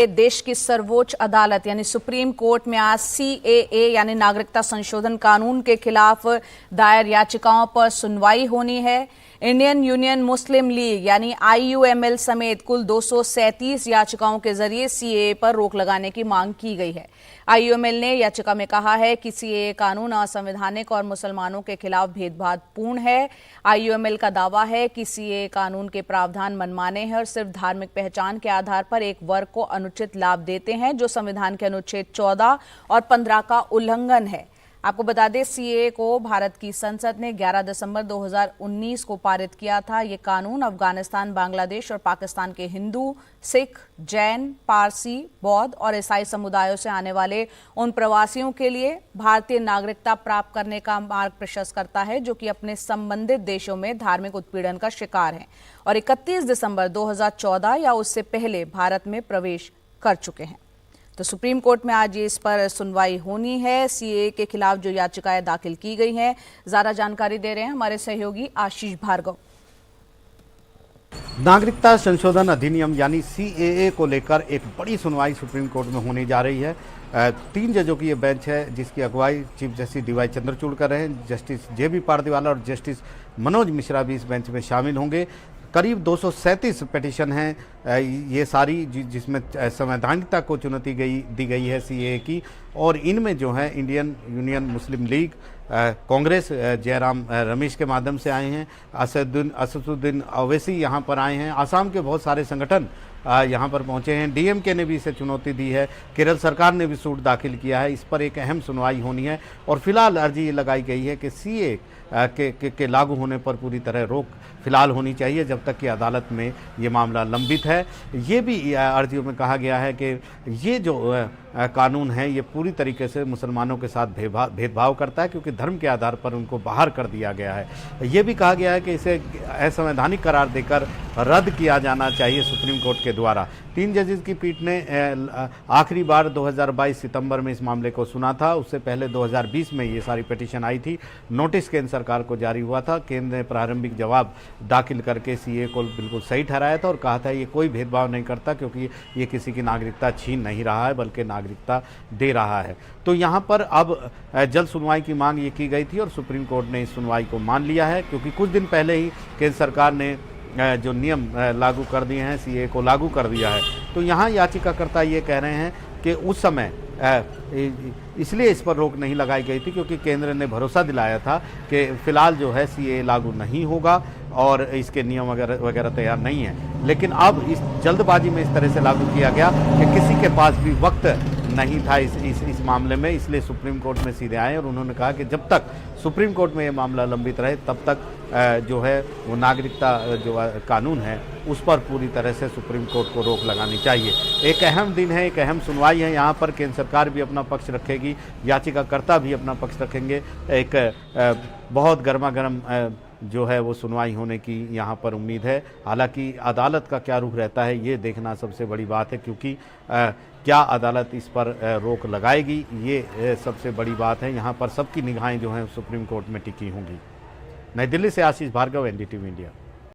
देश की सर्वोच्च अदालत यानी सुप्रीम कोर्ट में आज सीएए यानी नागरिकता संशोधन कानून के खिलाफ दायर याचिकाओं पर सुनवाई होनी है। इंडियन यूनियन मुस्लिम लीग यानी आईयूएमएल समेत कुल 237 याचिकाओं के जरिए सीएए पर रोक लगाने की मांग की गई है। आईयूएमएल ने याचिका में कहा है कि सीएए कानून असंवैधानिक और मुसलमानों के खिलाफ भेदभावपूर्ण है। आईयूएमएल का दावा है कि सीएए कानून के प्रावधान मनमाने हैं और सिर्फ धार्मिक पहचान के आधार पर एक वर्ग को अनुचित लाभ देते हैं, जो संविधान के अनुच्छेद 14 और 15 का उल्लंघन है। आपको बता दें, सीएए को भारत की संसद ने 11 दिसंबर 2019 को पारित किया था। ये कानून अफगानिस्तान, बांग्लादेश और पाकिस्तान के हिंदू, सिख, जैन, पारसी, बौद्ध और ईसाई समुदायों से आने वाले उन प्रवासियों के लिए भारतीय नागरिकता प्राप्त करने का मार्ग प्रशस्त करता है जो कि अपने संबंधित देशों में धार्मिक उत्पीड़न का शिकार हैं और 31 दिसंबर 2014 या उससे पहले भारत में प्रवेश कर चुके हैं। तो सुप्रीम कोर्ट में आज इस पर सुनवाई होनी है। सीएए के खिलाफ जो याचिकाएं दाखिल की गई हैं, ज्यादा जानकारी दे रहे हैं हमारे सहयोगी आशीष भार्गव। नागरिकता संशोधन अधिनियम यानी सीएए को लेकर एक बड़ी सुनवाई सुप्रीम कोर्ट में होने जा रही है। 3 जजों की ये बेंच है जिसकी अगुवाई चीफ जस्टिस डीवाई चंद्रचूड़ कर रहे हैं। जस्टिस जेबी पारदीवाला और जस्टिस मनोज मिश्रा भी इस बेंच में शामिल होंगे। करीब 237 पिटीशन हैं ये सारी जिसमें संवैधानिकता को चुनौती दी गई है सीएए की, और इनमें जो है इंडियन यूनियन मुस्लिम लीग, कांग्रेस जयराम रमेश के माध्यम से आए हैं, असदुद्दीन ओवैसी यहाँ पर आए हैं, आसाम के बहुत सारे संगठन यहाँ पर पहुँचे हैं, डीएमके ने भी इसे चुनौती दी है, केरल सरकार ने भी सूट दाखिल किया है। इस पर एक अहम सुनवाई होनी है और फिलहाल अर्जी ये लगाई गई है कि सीए के लागू होने पर पूरी तरह रोक फिलहाल होनी चाहिए जब तक कि अदालत में ये मामला लंबित है। ये भी अर्जियों में कहा गया है कि ये जो कानून है ये पूरी तरीके से मुसलमानों के साथ भेदभाव करता है क्योंकि धर्म के आधार पर उनको बाहर कर दिया गया है। ये भी कहा गया है कि इसे असंवैधानिक करार देकर रद्द किया जाना चाहिए सुप्रीम कोर्ट के द्वारा। 3 जजेस की पीठ ने आखिरी बार 2022 सितंबर में इस मामले को सुना था। उससे पहले 2020 में ये सारी पिटीशन आई थी। नोटिस केंद्र सरकार को जारी हुआ था। केंद्र ने प्रारंभिक जवाब दाखिल करके सीए को बिल्कुल सही ठहराया था और कहा था ये कोई भेदभाव नहीं करता क्योंकि ये किसी की नागरिकता छीन नहीं रहा है बल्कि नागरिकता दे रहा है। तो यहाँ पर अब जल्द सुनवाई की मांग ये की गई थी और सुप्रीम कोर्ट ने इस सुनवाई को मान लिया है क्योंकि कुछ दिन पहले ही केंद्र सरकार ने जो नियम लागू कर दिए हैं सीए को लागू कर दिया है। तो यहाँ याचिकाकर्ता ये कह रहे हैं कि उस समय इसलिए इस पर रोक नहीं लगाई गई थी क्योंकि केंद्र ने भरोसा दिलाया था कि फिलहाल जो है सीए लागू नहीं होगा और इसके नियम वगैरह तैयार नहीं है। लेकिन अब इस जल्दबाजी में इस तरह से लागू किया गया कि किसी के पास भी वक्त नहीं था इस मामले में, इसलिए सुप्रीम कोर्ट में सीधे आए और उन्होंने कहा कि जब तक सुप्रीम कोर्ट में ये मामला लंबित रहे तब तक जो है वो नागरिकता जो कानून है उस पर पूरी तरह से सुप्रीम कोर्ट को रोक लगानी चाहिए। एक अहम दिन है, एक अहम सुनवाई है। यहाँ पर केंद्र सरकार भी अपना पक्ष रखेगी, याचिकाकर्ता भी अपना पक्ष रखेंगे। एक बहुत गर्मा गर्म जो है वो सुनवाई होने की यहाँ पर उम्मीद है। हालांकि अदालत का क्या रुख रहता है ये देखना सबसे बड़ी बात है क्योंकि क्या अदालत इस पर रोक लगाएगी ये सबसे बड़ी बात है। यहाँ पर सबकी निगाहें जो हैं सुप्रीम कोर्ट में टिकी होंगी। नई दिल्ली से आशीष भार्गव, एनडीटीवी इंडिया।